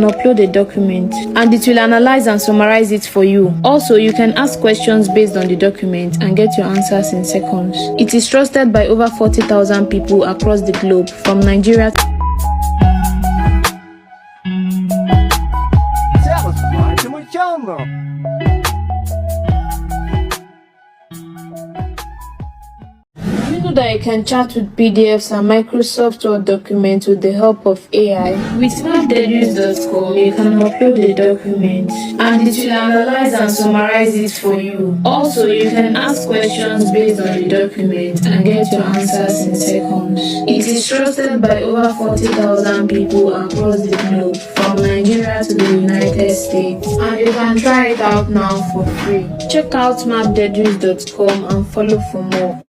upload a document and it will analyze and summarize it for you. Also, you can ask questions based on the document and get your answers in seconds. It is trusted by over 40,000 people across the globe, from Nigeria to that you can chat with PDFs and Microsoft Word documents with the help of AI. With Mapdeduce.com, you can upload a document and it will analyze and summarize it for you. Also, you can ask questions based on the document and get your answers in seconds. It is trusted by over 40,000 people across the globe, from Nigeria to the United States, and you can try it out now for free. Check out Mapdeduce.com and follow for more.